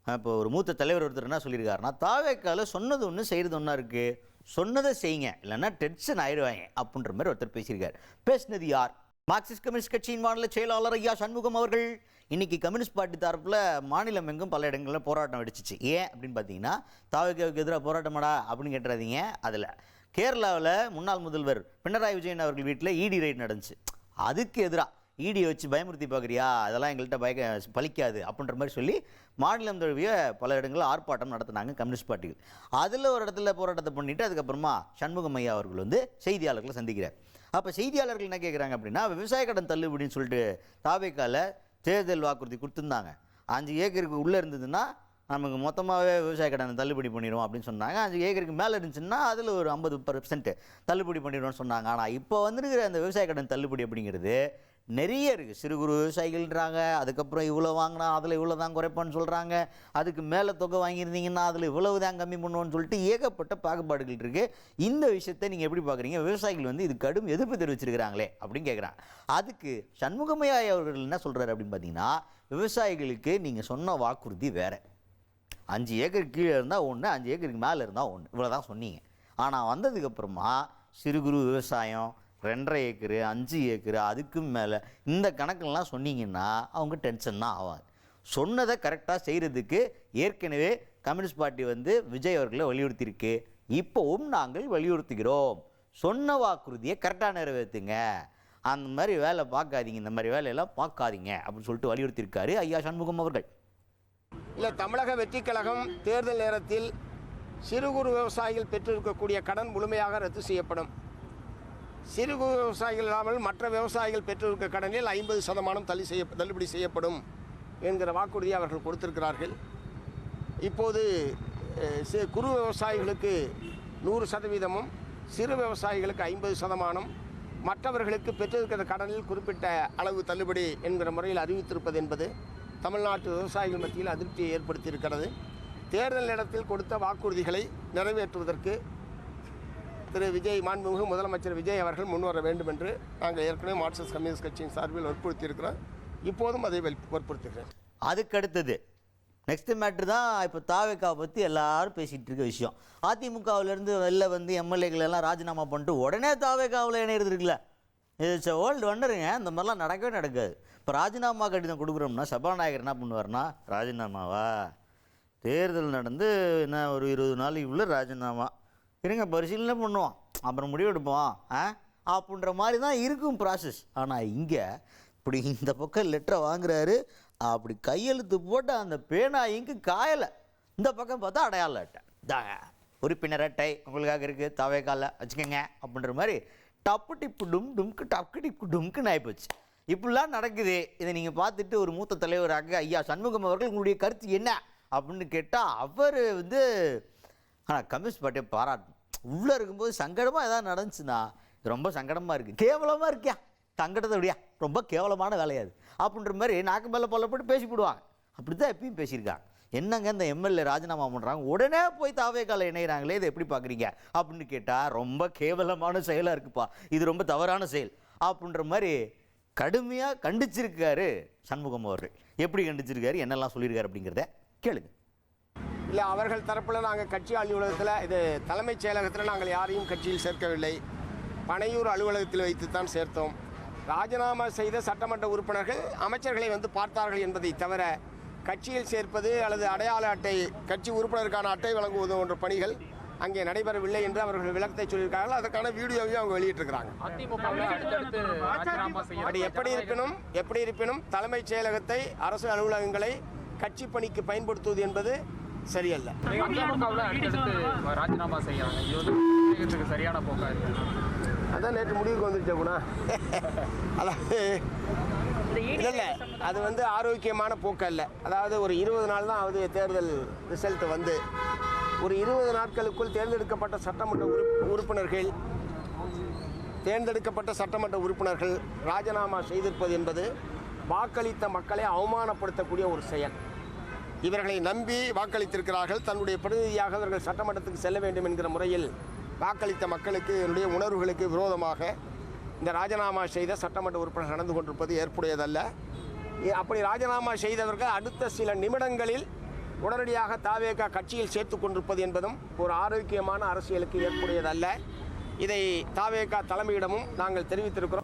இப்போ ஒரு மூத்த தலைவர் ஒருத்தர் என்ன சொல்லியிருக்காருன்னா, தாவேக்கால சொன்னது ஒன்று செய்கிறது ஒன்றா இருக்குது, சொன்னதை செய்யுங்க இல்லைன்னா டென்ஷன் ஆயிடுவாங்க அப்படின்ற மாதிரி ஒருத்தர் பேசியிருக்கார். பேசினது யார்? மார்க்சிஸ்ட் கம்யூனிஸ்ட் கட்சியின் மாநில செயலாளர் ஐயா சண்முகம் அவர்கள். இன்னைக்கு கம்யூனிஸ்ட் பார்ட்டி தரப்பில் மாநிலம் எங்கும் பல இடங்களில் போராட்டம் வெடிச்சிச்சு. ஏன் அப்படின்னு பார்த்தீங்கன்னா, தாவேக்காவுக்கு எதிராக போராட்டமாடா அப்படின்னு கேட்டுறாதீங்க. அதில் கேரளாவில் முன்னாள் முதல்வர் பினராயி விஜயன் அவர்கள் வீட்டில் இடி ரைட் நடந்துச்சு. அதுக்கு எதிராக ஈடியை வச்சு பயமுறுத்தி பார்க்குறியா, அதெல்லாம் எங்கள்கிட்ட பலிக்காது அப்படின்ற மாதிரி சொல்லி மாநிலம் தழுவிய பல இடங்களில் ஆர்ப்பாட்டம் நடத்தினாங்க கம்யூனிஸ்ட் பார்ட்டிகள். அதில் ஒரு இடத்துல போராட்டத்தை பண்ணிவிட்டு அதுக்கப்புறமா சண்முகம் ஐயா அவர்கள் வந்து செய்தியாளர்களை சந்திக்கிறார். அப்போ செய்தியாளர்கள் என்ன கேட்குறாங்க அப்படின்னா, விவசாய கடன் தள்ளுபடின்னு சொல்லிட்டு தாவேக்கால தேர்தல் வாக்குறுதி கொடுத்துருந்தாங்க. 5 ஏக்கருக்கு உள்ளே இருந்ததுன்னா நமக்கு மொத்தமாகவே விவசாய கடனை தள்ளுபடி பண்ணிடுவோம் அப்படின்னு சொன்னாங்க. 5 ஏக்கருக்கு மேலே இருந்துச்சுன்னா அதில் ஒரு 50% தள்ளுபடி பண்ணிடுவோம்னு சொன்னாங்க. ஆனால் இப்போ வந்துருக்கிற அந்த விவசாய கடன் தள்ளுபடி அப்படிங்கிறது நிறைய இருக்குது. சிறு குறு விவசாயிகள்ன்றாங்க, அதுக்கப்புறம் இவ்வளோ வாங்கினா அதில் இவ்வளோ தான் குறைப்பான்னு சொல்கிறாங்க, அதுக்கு மேலே தொகை வாங்கியிருந்தீங்கன்னா அதில் இவ்வளவு தான் கம்மி பண்ணுவோன்னு சொல்லிட்டு ஏகப்பட்ட பாகுபாடுகள் இருக்குது. இந்த விஷயத்தை நீங்கள் எப்படி பார்க்குறீங்க? விவசாயிகள் வந்து இது கடும் எதிர்ப்பு தெரிவிச்சிருக்கிறாங்களே அப்படின்னு கேட்குறாங்க. அதுக்கு சண்முகமையா அவர்கள் என்ன சொல்கிறாரு அப்படின்னு பார்த்தீங்கன்னா, விவசாயிகளுக்கு நீங்கள் சொன்ன வாக்குறுதி வேறு. 5 ஏக்கருக்கு கீழே இருந்தால் ஒன்று, 5 ஏக்கருக்கு மேலே இருந்தால் ஒன்று, இவ்வளோ தான் சொன்னீங்க. ஆனால் வந்ததுக்கப்புறமா சிறு குறு விவசாயம் 2.5 ஏக்கரு 5 ஏக்கரு அதுக்கும் மேலே இந்த கணக்கெல்லாம் சொன்னீங்கன்னா அவங்க டென்ஷன் தான் ஆவாங்க. சொன்னதை கரெக்டாக செய்கிறதுக்கு ஏற்கனவே கம்யூனிஸ்ட் பார்ட்டி வந்து விஜய் அவர்களை வலியுறுத்தியிருக்கு. இப்போவும் நாங்கள் வலியுறுத்துகிறோம், சொன்ன வாக்குறுதியை கரெக்டாக நிறைவேற்றுங்க, அந்த மாதிரி வேலை பார்க்காதீங்க, இந்த மாதிரி வேலையெல்லாம் பார்க்காதீங்க அப்படின்னு சொல்லிட்டு வலியுறுத்தியிருக்காரு ஐயா சண்முகம் அவர்கள். இல்லை, தமிழக வெற்றிக் கழகம் தேர்தல் நேரத்தில் சிறு குறு விவசாயிகள் பெற்றிருக்கக்கூடிய கடன் முழுமையாக ரத்து செய்யப்படும், சிறு குறு விவசாயிகள் இல்லாமல் மற்ற விவசாயிகள் பெற்றிருக்க கடனில் 50% தள்ளுபடி செய்யப்படும் என்கிற வாக்குறுதியை அவர்கள் கொடுத்திருக்கிறார்கள். இப்போது குறு விவசாயிகளுக்கு 100%, சிறு விவசாயிகளுக்கு 50%, மற்றவர்களுக்கு பெற்றிருக்கிற கடனில் குறிப்பிட்ட அளவு தள்ளுபடி என்கிற முறையில் அறிவித்திருப்பது என்பது தமிழ்நாட்டு விவசாயிகள் மத்தியில் அதிருப்தியை ஏற்படுத்தியிருக்கிறது. தேர்தல் நேரத்தில் கொடுத்த வாக்குறுதிகளை நிறைவேற்றுவதற்கு திரு விஜய், மாண்புமிகு முதலமைச்சர் விஜய் அவர்கள் முன்வர வேண்டும் என்று நாங்கள் ஏற்கனவே மார்க்சிஸ்ட் கம்யூனிஸ்ட் கட்சியின் சார்பில் வற்புறுத்தியிருக்கிறோம். இப்போதும் அதை வற்புறுத்துகிறேன். அதுக்கு அடுத்தது நெக்ஸ்ட் மேட்ரு தான் இப்போ தாவேக்காவை பற்றி எல்லாரும் பேசிகிட்டு இருக்க விஷயம். அதிமுகவிலேருந்து வெளில வந்து எம்எல்ஏக்கள் எல்லாம் ராஜினாமா பண்ணிட்டு உடனே தாவேக்காவில் இணையிறது இருக்குல்ல, இட்ஸ் ஓல்டு வண்டருங்க. இந்த மாதிரிலாம் நடக்கவே நடக்காது. இப்போ ராஜினாமா கடிதம் கொடுக்குறோம்னா சபாநாயகர் என்ன பண்ணுவார்னா, ராஜினாமாவா, தேர்தல் நடந்து என்ன ஒரு 20 நாளைக்குள்ளே ராஜினாமா இருங்க, பரிசீலனை பண்ணுவோம், அப்புறம் முடிவு எடுப்போம் அப்படின்ற மாதிரி தான் இருக்கும் ப்ராசஸ். ஆனால் இங்கே இப்படி இந்த பக்கம் லெட்டரை வாங்குறாரு, அப்படி கையெழுத்து போட்டு அந்த பேனா இங்கு காயலை, இந்த பக்கம் பார்த்தா அடையாள அட்டை தாங்க, உறுப்பினர் அட்டை உங்களுக்காக இருக்குது, தாவேக்கால வச்சுக்கோங்க அப்படின்ற மாதிரி டப்பு டிப்பு டும் டும்க்கு டப்பு டிப்பு டும்க்குன்னு ஆகிப்போச்சு. இப்படிலாம் நடக்குது. இதை நீங்கள் பார்த்துட்டு ஒரு மூத்த தலைவராக ஐயா சண்முகம் அவர்கள் உங்களுடைய கருத்து என்ன அப்படின்னு கேட்டால், அவர் வந்து ஆனால் கம்யூனிஸ்ட் பார்ட்டியை பாராட்டணும். உள்ளே இருக்கும்போது சங்கடமாக எதாவது நடந்துச்சுன்னா ரொம்ப சங்கடமாக இருக்குது, கேவலமாக இருக்கியா, சங்கடத்தை விடியா, ரொம்ப கேவலமான வேலையாது அப்படின்ற மாதிரி நாக்கு மேலே பல்ல போட்டு பேசி போடுவாங்க. அப்படி தான் எப்பயும் பேசியிருக்காங்க. என்னங்க இந்த எம்எல்ஏ ராஜினாமா பண்ணுறாங்க, உடனே போய் தாவேக்கால இணைகிறாங்களே, இதை எப்படி பார்க்குறீங்க அப்படின்னு கேட்டால், ரொம்ப கேவலமான செயலாக இருக்குப்பா, இது ரொம்ப தவறான செயல் அப்படின்ற மாதிரி கடுமையாக கண்டிச்சிருக்காரு சண்முகம் அவர்கள். எப்படி கண்டிச்சிருக்காரு, என்னெல்லாம் சொல்லியிருக்காரு அப்படிங்கிறத கேளுங்க. இல்லை, அவர்கள் தரப்பில் நாங்கள் கட்சி அலுவலகத்தில், இது தலைமைச் செயலகத்தில் நாங்கள் யாரையும் கட்சியில் சேர்க்கவில்லை, பனையூர் அலுவலகத்தில் வைத்துத்தான் சேர்த்தோம். ராஜினாமா செய்த சட்டமன்ற உறுப்பினர்கள் அமைச்சர்களை வந்து பார்த்தார்கள் என்பதை தவிர கட்சியில் சேர்ப்பது அல்லது அடையாள அட்டை, கட்சி உறுப்பினருக்கான அட்டை வழங்குவது போன்ற பணிகள் அங்கே நடைபெறவில்லை என்று அவர்கள் விளக்கத்தை சொல்லியிருக்கார்கள். அதற்கான வீடியோவையும் அவங்க வெளியிட்டிருக்கிறாங்க. அப்படி எப்படி இருப்பினும் தலைமைச் செயலகத்தை, அரசு அலுவலகங்களை கட்சி பணிக்கு பயன்படுத்துவது என்பது சரியல்ல. சரியான போக்கா இருக்கு. அதான் நேற்று முடிவுக்கு வந்துருச்சா குணா. அதாவது இல்லை, அது வந்து ஆரோக்கியமான போக்கு அல்ல. அதாவது ஒரு 20 நாள் தான் ஆகுது தேர்தல் ரிசல்ட் வந்து. ஒரு 20 நாட்களுக்குள் தேர்ந்தெடுக்கப்பட்ட சட்டமன்ற உறுப்பினர்கள் ராஜினாமா செய்திருப்பது என்பது வாக்களித்த மக்களை அவமானப்படுத்தக்கூடிய ஒரு செயல். இவர்களை நம்பி வாக்களித்திருக்கிறார்கள். தன்னுடைய பிரதிநிதியாக அவர்கள் சட்டமன்றத்துக்கு செல்ல வேண்டும் என்கிற முறையில் வாக்களித்த மக்களுக்கு, என்னுடைய உணர்வுகளுக்கு விரோதமாக இந்த ராஜினாமா செய்த சட்டமன்ற உறுப்பினர் நடந்து கொண்டிருப்பது ஏற்புடையதல்ல. அப்படி ராஜினாமா செய்தவர்கள் அடுத்த சில நிமிடங்களில் உடனடியாக தாவேகா கட்சியில் சேர்த்து கொண்டிருப்பது என்பதும் ஒரு ஆரோக்கியமான அரசியலுக்கு ஏற்புடையதல்ல. இதை தாவேகா தலைமையிடமும் நாங்கள் தெரிவித்திருக்கிறோம்.